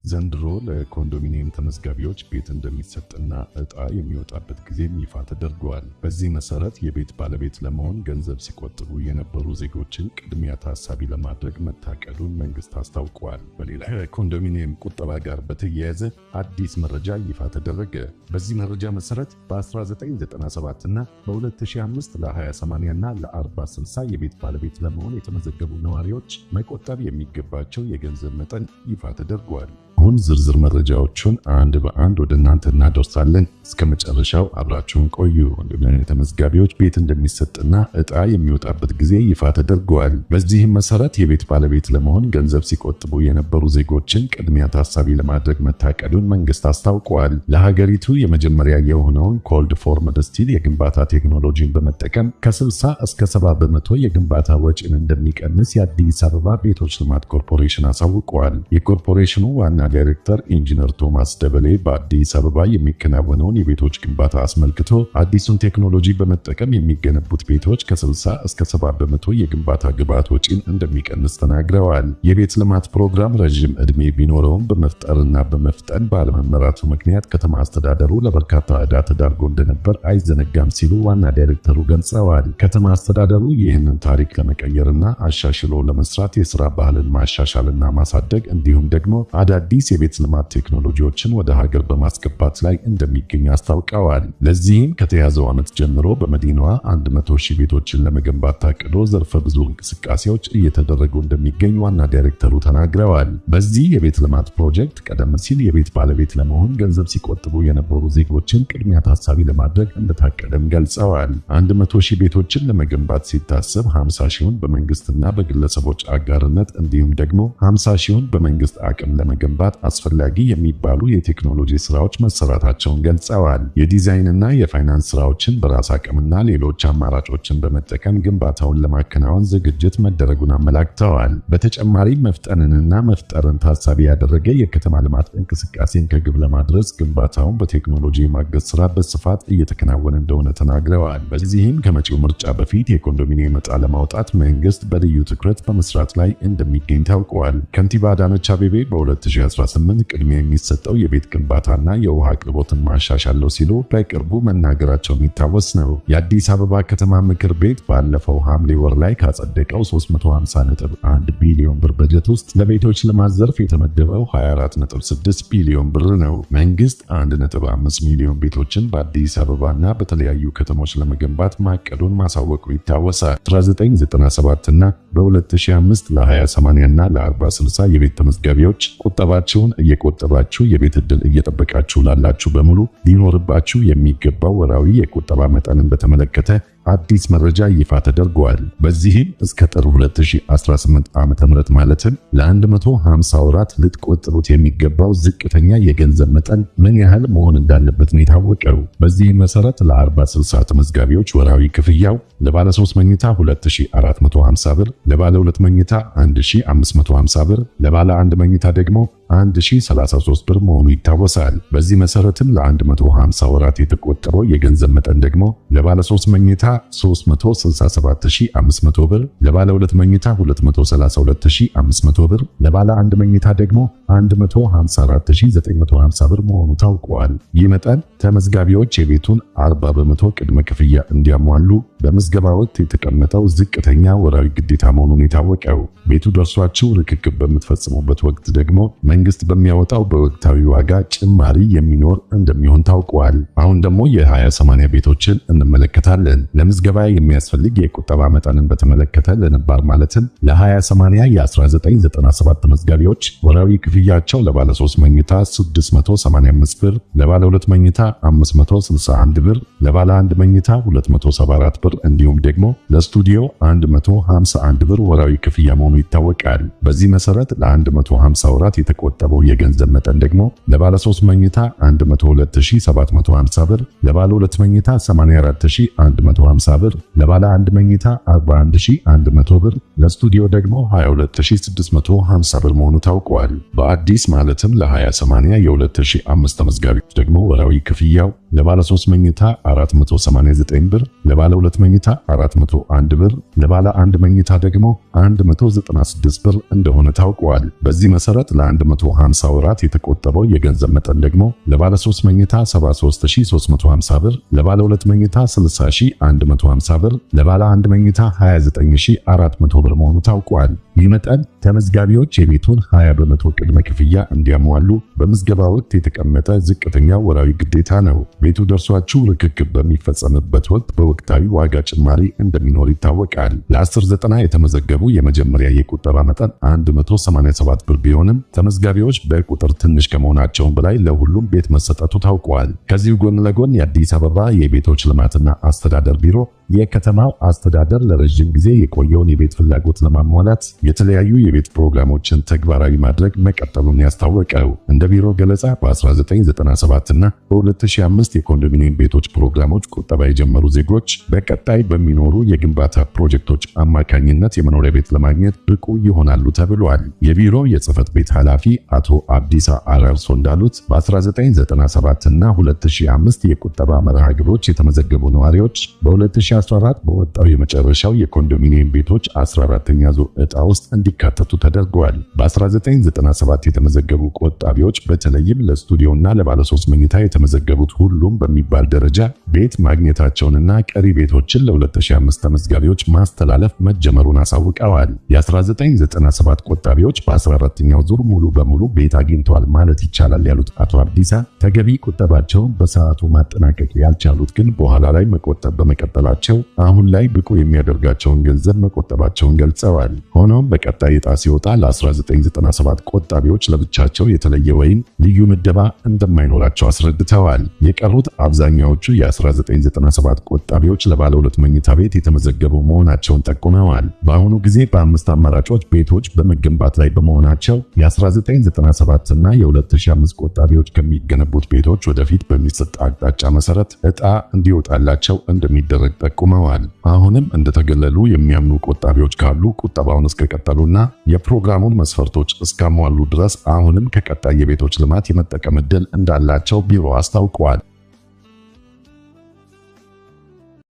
ዘንድሮ ለኮንዶሚኒየም ተመዝጋቢዎች ቤት እንደሚሰጥና ዕጣ የሚወጣበት ጊዜም ይፋ ተደርጓል። በዚህ መሰረት የቤት ባለቤት ለመሆን ገንዘብ ሲቆጥቡ የነበሩ ዜጎችን ቅድሚያ ታሳቢ ለማድረግ መታቀዱን መንግስት አስታውቋል። በሌላ ከኮንዶሚኒየም ቁጠባ ጋር በተያያዘ አዲስ መረጃ ይፋ ተደረገ። በዚህ መረጃ መሰረት በ1997 እና በ2005 ለ20/80 እና ለ40/60 የቤት ባለቤት ለመሆን የተመዘገቡ ነዋሪዎች መቆጠብ የሚገባቸው የገንዘብ መጠን ይፋ ተደርጓል። አሁን ዝርዝር መረጃዎቹን አንድ በአንድ ወደ እናንተ እናደርሳለን። እስከ መጨረሻው አብራችሁን ቆዩ። ኮንዶሚኒየም ተመዝጋቢዎች ቤት እንደሚሰጥና ዕጣ የሚወጣበት ጊዜ ይፋ ተደርጓል። በዚህም መሰረት የቤት ባለቤት ለመሆን ገንዘብ ሲቆጥቡ የነበሩ ዜጎችን ቅድሚያ ታሳቢ ለማድረግ መታቀዱን መንግስት አስታውቋል። ለሀገሪቱ የመጀመሪያ የሆነውን ኮልድ ፎርምድ ስቲል የግንባታ ቴክኖሎጂን በመጠቀም ከ60 እስከ 70 በመቶ የግንባታ ወጪን እንደሚቀንስ የአዲስ አበባ ቤቶች ልማት ኮርፖሬሽን አሳውቋል። የኮርፖሬሽኑ ዋና ዳይሬክተር ኢንጂነር ቶማስ ደበሌ በአዲስ አበባ የሚከናወነውን የቤቶች ግንባታ አስመልክቶ አዲሱን ቴክኖሎጂ በመጠቀም የሚገነቡት ቤቶች ከ60 እስከ 70 በመቶ የግንባታ ግብዓት ወጪን እንደሚቀንስ ተናግረዋል። የቤት ልማት ፕሮግራም ረዥም ዕድሜ ቢኖረውም በመፍጠርና በመፍጠን ባለመመራቱ ምክንያት ከተማ አስተዳደሩ ለበርካታ ዕዳ ተዳርጎ እንደነበር አይዘነጋም ሲሉ ዋና ዳይሬክተሩ ገልጸዋል። ከተማ አስተዳደሩ ይህንን ታሪክ ለመቀየርና አሻሽሎ ለመስራት የሥራ ባህልን ማሻሻልና ማሳደግ እንዲሁም ደግሞ አዳዲስ የቤት ልማት ቴክኖሎጂዎችን ወደ ሀገር በማስገባት ላይ እንደሚገኝ አስታውቀዋል። ለዚህም ከተያዘው ዓመት ጀምሮ በመዲናዋ 100,000 ቤቶችን ለመገንባት ታቅዶ ዘርፈ ብዙ እንቅስቃሴዎች እየተደረጉ እንደሚገኝ ዋና ዳይሬክተሩ ተናግረዋል። በዚህ የቤት ልማት ፕሮጀክት ቀደም ሲል የቤት ባለቤት ለመሆን ገንዘብ ሲቆጥቡ የነበሩ ዜጎችን ቅድሚያ ታሳቢ ለማድረግ እንደታቀደም ገልጸዋል። 100,000 ቤቶችን ለመገንባት ሲታሰብ 50,000ን በመንግስትና በግለሰቦች አጋርነት እንዲሁም ደግሞ 50,000ን በመንግስት አቅም ለመገንባት አስፈላጊ የሚባሉ የቴክኖሎጂ ስራዎች መሰራታቸውን ገልጸዋል። የዲዛይንና የፋይናንስ ስራዎችን በራስ አቅምና ሌሎች አማራጮችን በመጠቀም ግንባታውን ለማከናወን ዝግጅት መደረጉን አመላክተዋል። በተጨማሪም መፍጠርን ታሳቢ ያደረገ የከተማ ልማት እንቅስቃሴን ከግብ ለማድረስ ግንባታውን በቴክኖሎጂ የማገዝ ስራ በስፋት እየተከናወነ እንደሆነ ተናግረዋል። በዚህም ከመጪው ምርጫ በፊት የኮንዶሚኒየም ዕጣ ለማውጣት መንግስት በልዩ ትኩረት በመስራት ላይ እንደሚገኝ ታውቋል። ከንቲባ አዳነች አቤቤ በ2018 ቅድሚያ የሚሰጠው የቤት ግንባታና የውሃ አቅርቦትን ማሻሻል ነው ሲሉ በቅርቡ መናገራቸው የሚታወስ ነው። የአዲስ አበባ ከተማ ምክር ቤት ባለፈው ሐምሌ ወር ላይ ካጸደቀው 350.1 ቢሊዮን ብር በጀት ውስጥ ለቤቶች ልማት ዘርፍ የተመደበው 24.6 ቢሊዮን ብር ነው። መንግስት 1.5 ሚሊዮን ቤቶችን በአዲስ አበባና በተለያዩ ከተሞች ለመገንባት ማቀዱን ማሳወቁ ይታወሳል። 1997 እና በ2005 ለ20/80 እና ለ40/60 የቤት ተመዝጋቢዎች ቁጠባችሁን እየቆጠባችሁ የቤት ዕድል እየጠበቃችሁ ላላችሁ በሙሉ ሊኖርባችሁ የሚገባው ወራዊ የቁጠባ መጠንን በተመለከተ አዲስ መረጃ ይፋ ተደርጓል። በዚህም እስከ ጥር 2018 ዓ.ም ማለትም ለ150 ወራት ልትቆጥሩት የሚገባው ዝቅተኛ የገንዘብ መጠን ምን ያህል መሆን እንዳለበት ነው የታወቀው። በዚህ መሰረት ለ40/60 ተመዝጋቢዎች ወራዊ ክፍያው ለባለ 3 መኝታ 2450 ብር፣ ለባለ 2 መኝታ 1550 ብር፣ ለባለ 1 መኝታ ደግሞ 1033 ብር መሆኑ ይታወሳል። በዚህ መሰረትም ለ150 ወራት የተቆጠረው የገንዘብ መጠን ደግሞ ለባለ 3 መኝታ 367500 ብር፣ ለባለ 2 መኝታ 232500 ብር፣ ለባለ 1 መኝታ ደግሞ 154950 ብር መሆኑ ታውቋል። ይህ መጠን ተመዝጋቢዎች የቤቱን 40 በመቶ ቅድመ ክፍያ እንዲያሟሉ በምዝገባ ወቅት የተቀመጠው ዝቅተኛ ወራዊ ግዴታ መሆኑን የታወቀው። ቤቱ ደርሷችሁ ርክክብ በምትፈጽሙበት ወቅት ደግሞ መንግስት በሚያወጣው በወቅታዊ ዋጋ ጭማሪ የሚኖር እንደሚሆን ታውቋል። አሁን ደግሞ የ20/80 ቤቶችን እንመለከታለን። ለምዝገባ የሚያስፈልግ የቁጠባ መጠንን በተመለከተ ለነባር ማለትም ለ20/80 የ1997 ተመዝጋቢዎች ወራዊ ክፍያቸው ለባለ 3 መኝታ 685 ብር፣ ለባለ 2 መኝታ 561 ብር፣ ለባለ 1 መኝታ 274 ብር እንዲሁም ደግሞ ለስቱዲዮ 151 ብር ወራዊ ክፍያ መሆኑ ይታወቃል። በዚህ መሰረት ለ150 ወራት የተቆጠበው የገንዘብ መጠን ደግሞ ለባለ 3 መኝታ 102750 ብር፣ ለባለ 2 መኝታ 84150 ብር፣ ለባለ 1 መኝታ 41100 ብር፣ ለስቱዲዮ ደግሞ 22650 ብር መሆኑ ታውቋል። በአዲስ ማለትም ለ20/80 የ2005 ተመዝጋቢዎች ደግሞ ወራዊ ክፍያው ለባለ 3 መኝታ 489 ብር፣ ለባለ 2 መኝታ 401 ብር፣ ለባለ 1 መኝታ ደግሞ 196 ብር እንደሆነ ታውቋል። በዚህ መሰረት ለ150 ወራት የተቆጠበው የገንዘብ መጠን ደግሞ ለባለ 3 መኝታ 73350 ብር፣ ለባለ 2 መኝታ 60150 ብር፣ ለባለ 1 መኝታ 29400 ብር መሆኑ ታውቋል። ይህ መጠን ተመዝጋቢዎች የቤቱን 20 በመቶ ቅድመ ክፍያ እንዲያሟሉ በምዝገባ ወቅት የተቀመጠ ዝቅተኛ ወራዊ ግዴታ ነው። ቤቱ ደርሷችሁ ርክክብ በሚፈጸምበት ወቅት በወቅታዊ ዋጋ ጭማሪ እንደሚኖር ይታወቃል። ለ10/90 የተመዘገቡ የመጀመሪያ የቁጠባ መጠን 187 ብር ቢሆንም ተመዝጋቢዎች በቁጥር ትንሽ ከመሆናቸው በላይ ለሁሉም ቤት መሰጠቱ ታውቋል። ከዚሁ ጎን ለጎን የአዲስ አበባ የቤቶች ልማትና አስተዳደር ቢሮ የከተማው አስተዳደር ለረጅም ጊዜ የቆየውን የቤት ፍላጎት ለማሟላት የተለያዩ የቤት ፕሮግራሞችን ተግባራዊ ማድረግ መቀጠሉን ያስታወቀው። እንደ ቢሮ ገለጻ በ1997 እና በ2005 የኮንዶሚኒየም ቤቶች ፕሮግራሞች ቁጠባ የጀመሩ ዜጎች በቀጣይ በሚኖሩ የግንባታ ፕሮጀክቶች አማካኝነት የመኖሪያ ቤት ለማግኘት ብቁ ይሆናሉ ተብሏል። የቢሮ የጽህፈት ቤት ኃላፊ አቶ አብዲሳ አራርሶ እንዳሉት በ1997 እና 2005 የቁጠባ መርሃ ግብሮች የተመዘገቡ ነዋሪዎች በ2014 በወጣው የመጨረሻው የኮንዶሚኒየም ቤቶች 14ኛ ዙር ዕጣ ውስጥ እንዲካተቱ ተደርጓል። በ1997 የተመዘገቡ ቆጣቢዎች በተለይም ለስቱዲዮና ለባለ 3 መኝታ የተመዘገቡት ሁሉም በሚባል ደረጃ ቤት ማግኘታቸውንና ቀሪ ቤቶችን ለ2005 ተመዝጋቢዎች ማስተላለፍ መጀመሩን አሳውቀዋል። የ1997 ቆጣቢዎች በ14ኛው ዙር ሙሉ በሙሉ ቤት አግኝተዋል ማለት ይቻላል ያሉት አቶ አብዲሳ ተገቢ ቁጠባቸውን በሰዓቱ ማጠናቀቅ ያልቻሉት ግን በኋላ ላይ መቆጠብ በመቀጠላቸው አሁን ላይ ብቁ የሚያደርጋቸውን ገንዘብ መቆጠባቸውን ገልጸዋል። ሆኖም በቀጣይ ዕጣ ሲወጣ ለ1997 ቆጣቢዎች ለብቻቸው የተለየ ወይም ልዩ ምደባ እንደማይኖራቸው አስረድተዋል። የቀሩት አብዛኛዎቹ የ1997 ቆጣቢዎች ለባለ 2 መኝታ ቤት የተመዘገቡ መሆናቸውን ጠቁመዋል። በአሁኑ ጊዜ በ5 አማራጮች ቤቶች በመገንባት ላይ በመሆናቸው የ1997 እና የ2005 ቆጣቢዎች ከሚገነቡት ቤቶች ወደፊት በሚሰጥ አቅጣጫ መሰረት ዕጣ እንዲወጣላቸው እንደሚደረግ ጠቁመዋል። አሁንም እንደተገለሉ የሚያምኑ ቆጣቢዎች ካሉ ቁጠባውን እስከቀጠሉና የፕሮግራሙን መስፈርቶች እስካሟሉ ድረስ አሁንም ከቀጣይ የቤቶች ልማት የመጠቀም ዕድል እንዳላቸው ቢሮ አስታውቋል።